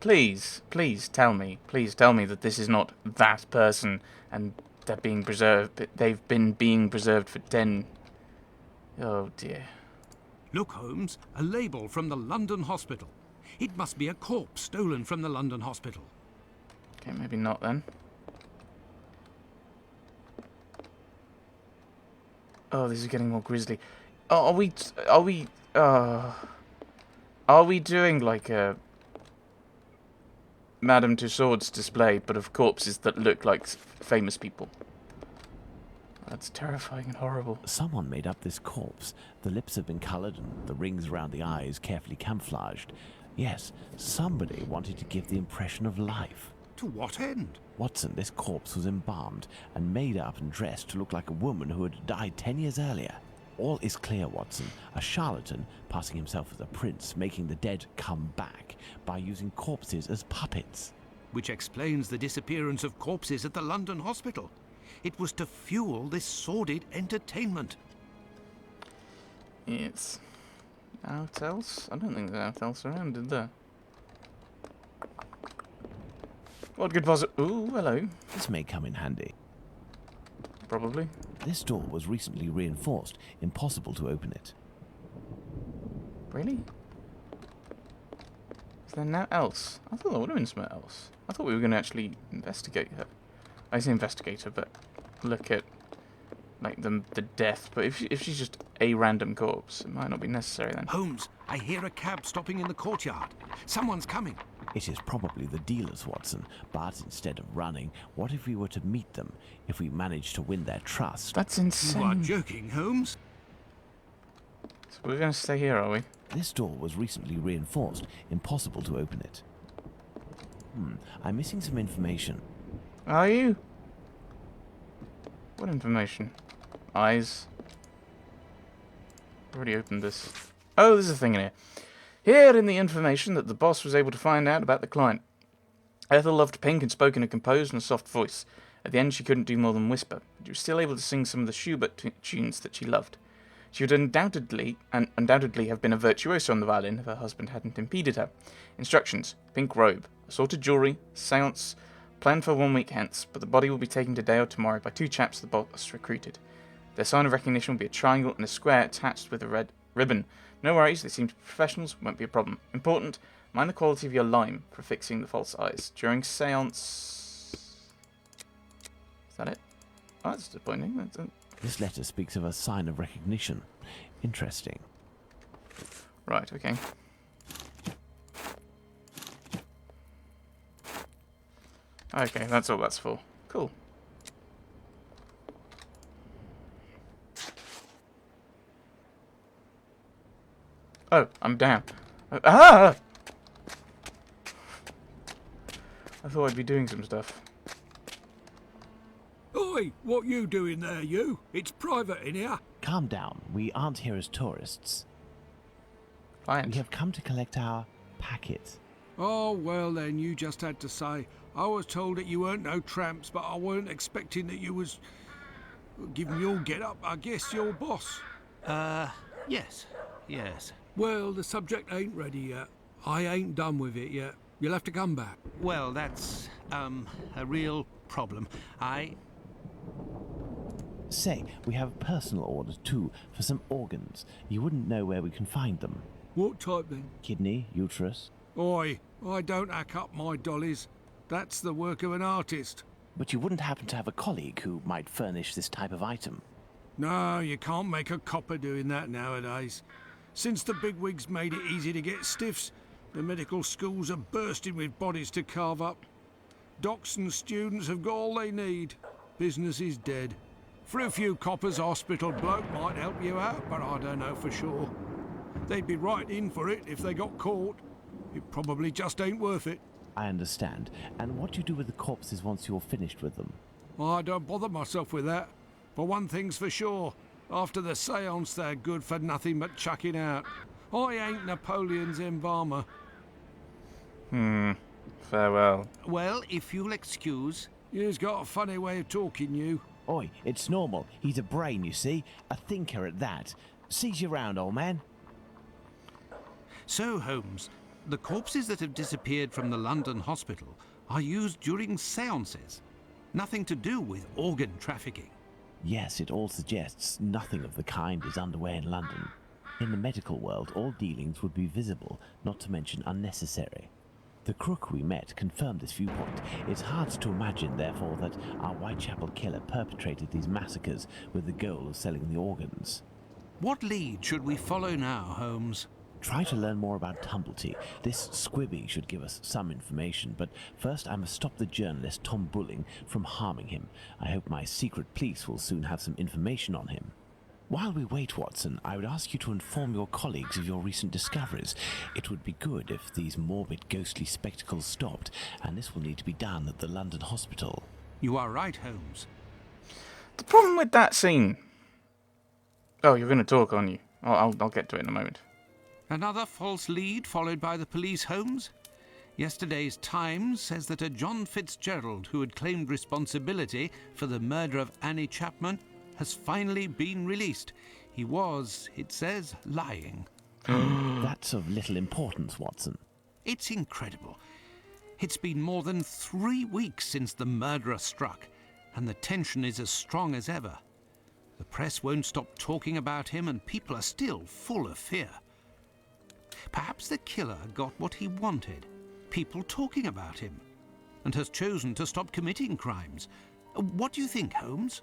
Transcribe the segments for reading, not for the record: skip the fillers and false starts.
Please, please tell me. Please tell me that this is not that person and they're being preserved. They've been being preserved for 10... Oh, dear. Look, Holmes, a label from the London hospital. It must be a corpse stolen from the London hospital. Okay, maybe not then. Oh, this is getting more grisly. Oh, are we doing like a Madame Tussauds display, but of corpses that look like famous people? That's terrifying and horrible. Someone made up this corpse. The lips have been coloured and the rings around the eyes carefully camouflaged. Yes, somebody wanted to give the impression of life. To what end? Watson, this corpse was embalmed and made up and dressed to look like a woman who had died 10 years earlier. All is clear, Watson. A charlatan, passing himself as a prince, making the dead come back by using corpses as puppets. Which explains the disappearance of corpses at the London hospital. It was to fuel this sordid entertainment. It's... Out else? I don't think there's out else around, did there? What good was it? Ooh, hello. This may come in handy. Probably. This door was recently reinforced. Impossible to open it. Really? Is there now else? I thought there would have been somewhere else. I thought we were going to actually investigate her. I say investigate her, but look at like the death. But if she's just a random corpse, it might not be necessary then. Holmes, I hear a cab stopping in the courtyard. Someone's coming. It is probably the dealers, Watson, but instead of running, what if we were to meet them? If we managed to win their trust? That's You are insane. joking, Holmes? So we're going to stay here, are we? This door was recently reinforced. Impossible to open it. I'm missing some information. Are you? What information? Eyes. Already opened this. Oh, there's a thing in here. Here in the information that the boss was able to find out about the client. Ethel loved pink and spoke in a composed and soft voice. At the end, she couldn't do more than whisper, but she was still able to sing some of the Schubert tunes that she loved. She would undoubtedly have been a virtuoso on the violin if her husband hadn't impeded her. Instructions: pink robe, assorted jewellery, seance, planned for 1 week hence, but the body will be taken today or tomorrow by 2 chaps the boss recruited. Their sign of recognition will be a triangle and a square attached with a red ribbon. No worries, they seem to be professionals, won't be a problem. Important, mind the quality of your lime for fixing the false eyes. During seance... Is that it? Oh, that's disappointing. That's it. This letter speaks of a sign of recognition. Interesting. Right, okay. Okay, that's all that's for. Cool. Oh, I'm down. Ah! I thought I'd be doing some stuff. Oi, what you doing there, you? It's private in here. Calm down. We aren't here as tourists. Fine. We have come to collect our packet. Oh, well then, you just had to say. I was told that you weren't no tramps, but I weren't expecting that you was... Given your get-up, I guess your boss. Yes. Well, the subject ain't ready yet. I ain't done with it yet. You'll have to come back. Well, that's, a real problem. Say, we have personal orders too, for some organs. You wouldn't know where we can find them. What type then? Kidney, uterus. Oi, I don't hack up my dollies. That's the work of an artist. But you wouldn't happen to have a colleague who might furnish this type of item? No, you can't make a copper doing that nowadays. Since the bigwigs made it easy to get stiffs, the medical schools are bursting with bodies to carve up. Docs and students have got all they need. Business is dead. For a few coppers, hospital bloke might help you out, but I don't know for sure. They'd be right in for it if they got caught. It probably just ain't worth it. I understand. And what do you do with the corpses once you're finished with them? I don't bother myself with that. For one thing's for sure, after the séance they're good for nothing but chucking out. I ain't Napoleon's embalmer. Farewell. Well, if you'll excuse... You've got a funny way of talking, you. Oi, it's normal. He's a brain, you see. A thinker at that. Sees you round, old man. So, Holmes, The corpses that have disappeared from the London hospital are used during seances. Nothing to do with organ trafficking. Yes, it all suggests nothing of the kind is underway in London. In the medical world, all dealings would be visible, not to mention unnecessary. The crook we met confirmed this viewpoint. It's hard to imagine, therefore, that our Whitechapel killer perpetrated these massacres with the goal of selling the organs. What lead should we follow now, Holmes? Try to learn more about Tumblety. This squibby should give us some information, but first I must stop the journalist Tom Bulling from harming him. I hope my secret police will soon have some information on him. While we wait, Watson, I would ask you to inform your colleagues of your recent discoveries. It would be good if these morbid, ghostly spectacles stopped, and this will need to be done at the London hospital. You are right, Holmes. The problem with that scene... Oh, you're going to talk, aren't you? I'll get to it in a moment. Another false lead followed by the police, Holmes? Yesterday's Times says that a John Fitzgerald, who had claimed responsibility for the murder of Annie Chapman, has finally been released. He was, it says, lying. That's of little importance, Watson. It's incredible. It's been more than 3 weeks since the murderer struck, and the tension is as strong as ever. The press won't stop talking about him, and people are still full of fear. Perhaps the killer got what he wanted, people talking about him, and has chosen to stop committing crimes. What do you think, Holmes?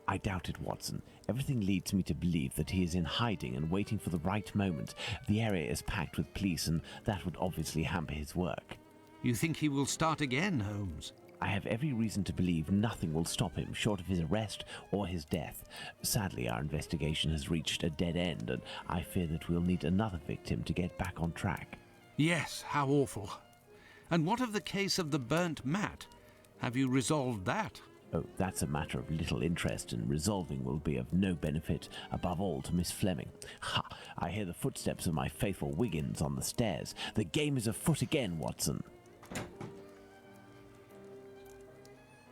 I doubt it, Watson. Everything leads me to believe that he is in hiding and waiting for the right moment. The area is packed with police, and that would obviously hamper his work. You think he will start again, Holmes? I have every reason to believe nothing will stop him short of his arrest or his death. Sadly, our investigation has reached a dead end, and I fear that we'll need another victim to get back on track. Yes, how awful. And what of the case of the burnt mat? Have you resolved that? Oh, that's a matter of little interest, and resolving will be of no benefit, above all to Miss Fleming. Ha! I hear the footsteps of my faithful Wiggins on the stairs. The game is afoot again, Watson.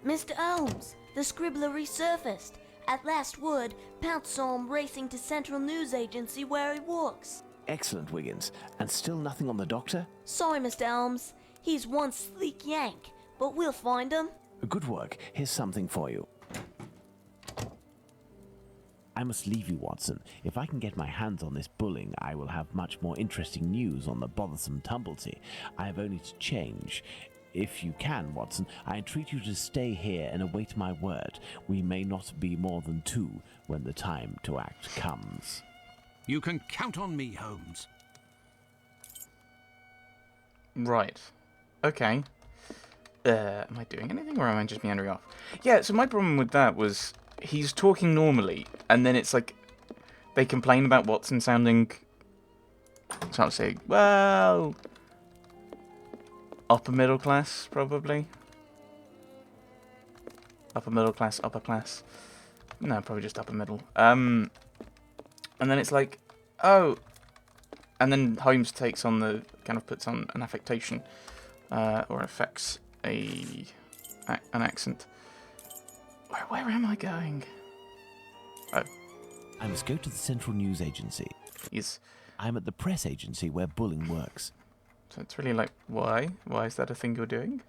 Mr. Holmes, the scribbler resurfaced. At last word, Pounce saw him racing to Central News Agency where he works. Excellent, Wiggins. And still nothing on the doctor? Sorry, Mr. Holmes. He's one sleek yank, but we'll find him. Good work. Here's something for you. I must leave you, Watson. If I can get my hands on this Bulling, I will have much more interesting news on the bothersome Tumblety. I have only to change. If you can, Watson, I entreat you to stay here and await my word. We may not be more than two when the time to act comes. You can count on me, Holmes. Right. Okay. Am I doing anything, or am I just meandering off? Yeah, so my problem with that was he's talking normally, and then it's like they complain about Watson sounding, so I'll say, well, upper middle class, probably. Upper middle class, upper class. No, probably just upper middle. And then it's like, oh, and then Holmes takes on the, kind of puts on an affectation, or affects an accent. Where am I going? Oh. I must go to the Central News Agency. Yes. I'm at the press agency where Bulling works. So it's really like, why? Why is that a thing you're doing?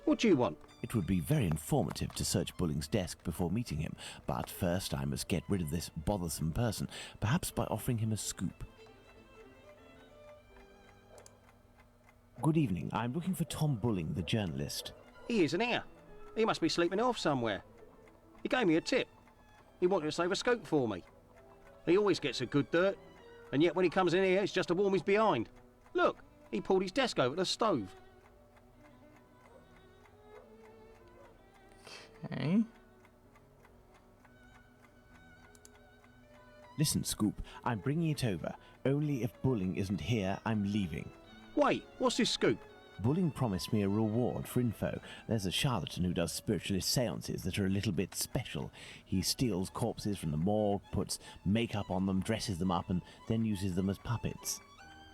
What do you want? It would be very informative to search Bulling's desk before meeting him, but first I must get rid of this bothersome person, perhaps by offering him a scoop. Good evening. I'm looking for Tom Bulling, the journalist. He isn't here. He must be sleeping off somewhere. He gave me a tip. He wanted to save a scope for me. He always gets a good dirt, and yet when he comes in here, it's just to warm his behind. Look, he pulled his desk over the stove. Okay. Listen, Scoop, I'm bringing it over. Only if Bulling isn't here, I'm leaving. Wait, what's this scoop? Bulling promised me a reward for info. There's a charlatan who does spiritualist seances that are a little bit special. He steals corpses from the morgue, puts makeup on them, dresses them up, and then uses them as puppets.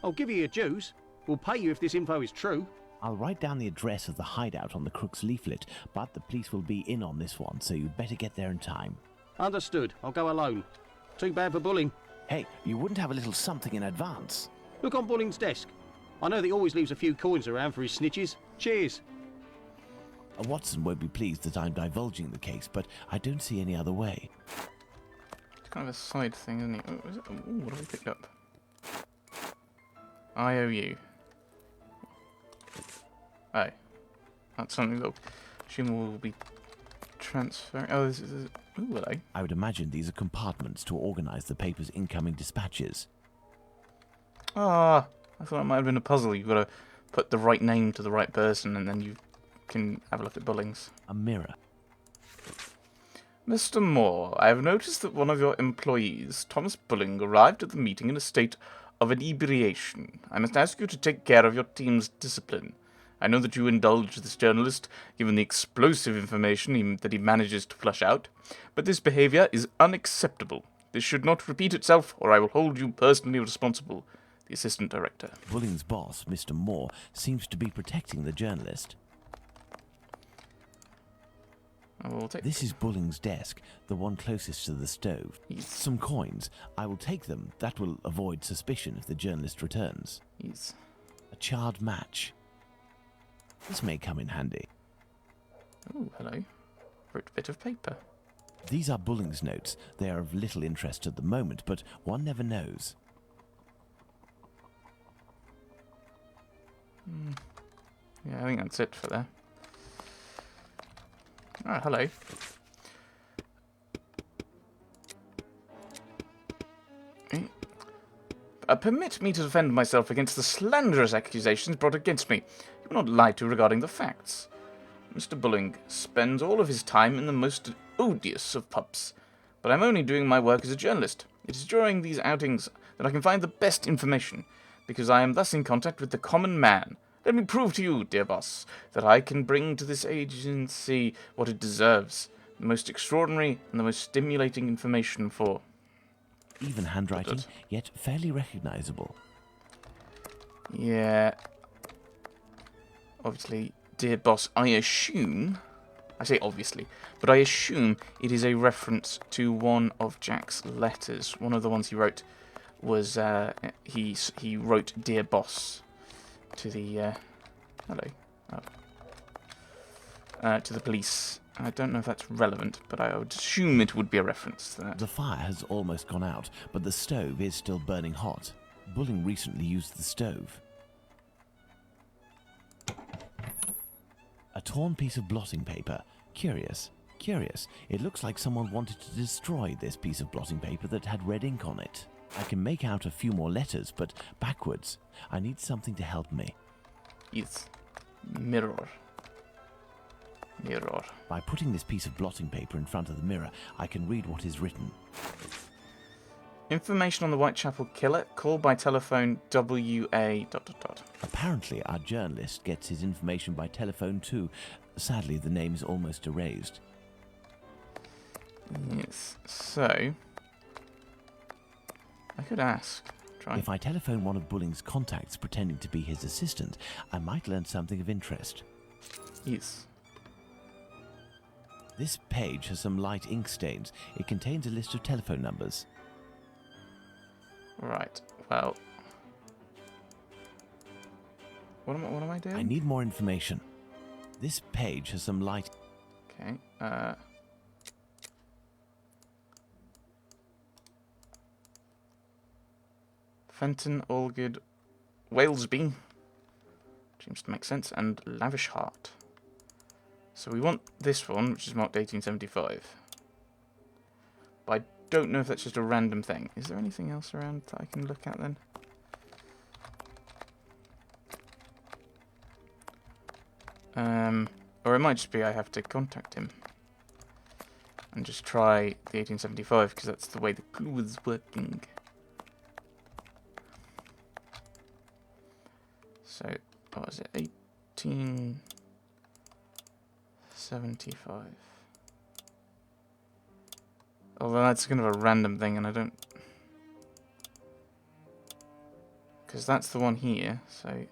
I'll give you your dues. We'll pay you if this info is true. I'll write down the address of the hideout on the crook's leaflet, but the police will be in on this one, so you'd better get there in time. Understood. I'll go alone. Too bad for Bulling. Hey, you wouldn't have a little something in advance? Look on Bulling's desk. I know that he always leaves a few coins around for his snitches. Cheers. Watson won't be pleased that I'm divulging the case, but I don't see any other way. It's kind of a side thing, isn't it? Oh, is it? Ooh, what have we picked up? IOU. Oh. That's something that Schumer will be transferring. Oh, this is. Ooh, hello. I would imagine these are compartments to organize the paper's incoming dispatches. Ah, I thought it might have been a puzzle. You've got to put the right name to the right person, and then you can have a look at Bullings. A mirror. Mr. Moore, I have noticed that one of your employees, Thomas Bulling, arrived at the meeting in a state of inebriation. I must ask you to take care of your team's discipline. I know that you indulge this journalist, given the explosive information that he manages to flush out, but this behaviour is unacceptable. This should not repeat itself, or I will hold you personally responsible. The Assistant Director. Bulling's boss, Mr. Moore, seems to be protecting the journalist. This is Bulling's desk, the one closest to the stove. Yes. Some coins. I will take them. That will avoid suspicion if the journalist returns. Yes. A charred match. This may come in handy. Oh, hello. Wrote a bit of paper. These are Bulling's notes. They are of little interest at the moment, but one never knows. Yeah, I think that's it for there. Oh, hello. Permit me to defend myself against the slanderous accusations brought against me. You were not lied to regarding the facts. Mr. Bulling spends all of his time in the most odious of pubs, but I'm only doing my work as a journalist. It is during these outings that I can find the best information, because I am thus in contact with the common man. Let me prove to you, dear boss, that I can bring to this agency what it deserves, the most extraordinary and the most stimulating information for... Even handwriting, yet fairly recognizable. Yeah. Obviously, dear boss, I assume... I say obviously, but I assume it is a reference to one of Jack's letters. One of the ones he wrote was, he wrote Dear Boss to the, to the police. I don't know if that's relevant, but I would assume it would be a reference to that. The fire has almost gone out, but the stove is still burning hot. Bulling recently used the stove. A torn piece of blotting paper. Curious. Curious. It looks like someone wanted to destroy this piece of blotting paper that had red ink on it. I can make out a few more letters, but backwards. I need something to help me. Yes. Mirror. Mirror. By putting this piece of blotting paper in front of the mirror, I can read what is written. Information on the Whitechapel killer. Call by telephone WA... ... Apparently, our journalist gets his information by telephone too. Sadly, the name is almost erased. Yes. So... I could ask. Try. If I telephone one of Bulling's contacts pretending to be his assistant, I might learn something of interest. Yes. This page has some light ink stains. It contains a list of telephone numbers. Right. Well... What am I doing? I need more information. This page has some light... Okay. Fenton, Allgood, Walesby. Seems to make sense. And Lavish Heart. So we want this one, which is marked 1875. But I don't know if that's just a random thing. Is there anything else around that I can look at then? Or it might just be I have to contact him. And just try the 1875, because that's the way the clue is working. So, what was it? 1875. Although that's kind of a random thing, and I don't... Because that's the one here, so...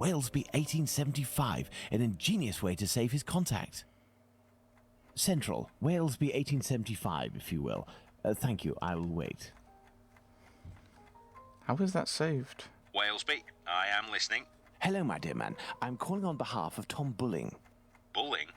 Walesby 1875, an ingenious way to save his contact. Central, Walesby 1875, if you will. Thank you, I will wait. How is that saved? Walesby, I am listening. Hello, my dear man. I'm calling on behalf of Tom Bulling. Bulling?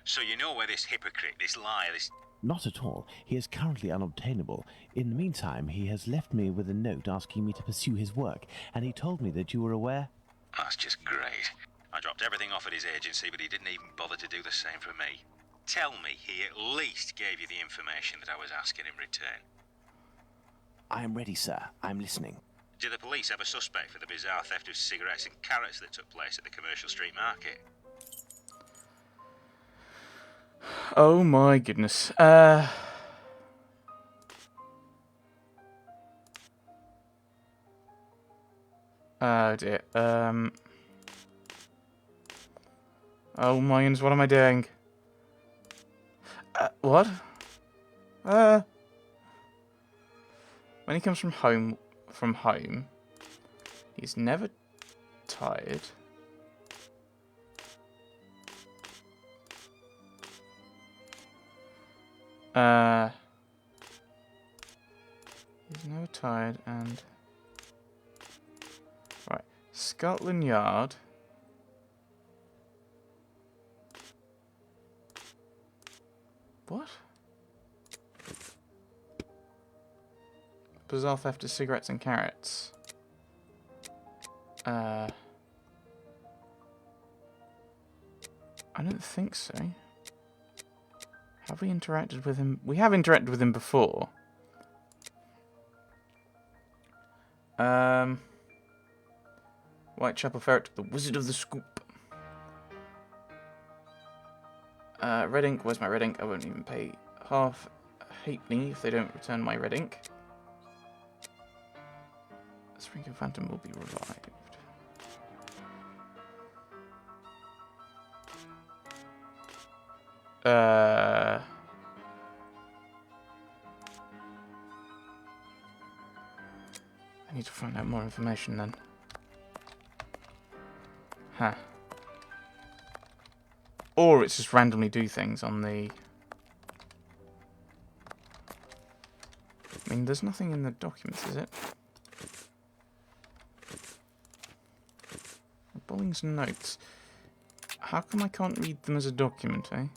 So you know where this hypocrite, this liar, this... Not at all. He is currently unobtainable. In the meantime, he has left me with a note asking me to pursue his work, and he told me that you were aware. That's just great. I dropped everything off at his agency, but he didn't even bother to do the same for me. Tell me he at least gave you the information that I was asking in return. I am ready, sir. I'm listening. Do the police have a suspect for the bizarre theft of cigarettes and carrots that took place at the commercial street market? Oh my goodness. Oh dear. Oh my goodness, what am I doing? What? When he comes from home, he's never tired. He's never tired, and right, Scotland Yard. What? Bizarre theft of cigarettes and carrots. I don't think so. Have we interacted with him? We have interacted with him before. Whitechapel Ferret, the Wizard of the Scoop. Red ink, where's my red ink? I won't even pay half a halfpenny if they don't return my red ink. Sprinkled Phantom will be revived. I need to find out more information then. Huh. Or it's just randomly do things on the... I mean, there's nothing in the documents, is it? Bulling's notes. How come I can't read them as a document, eh?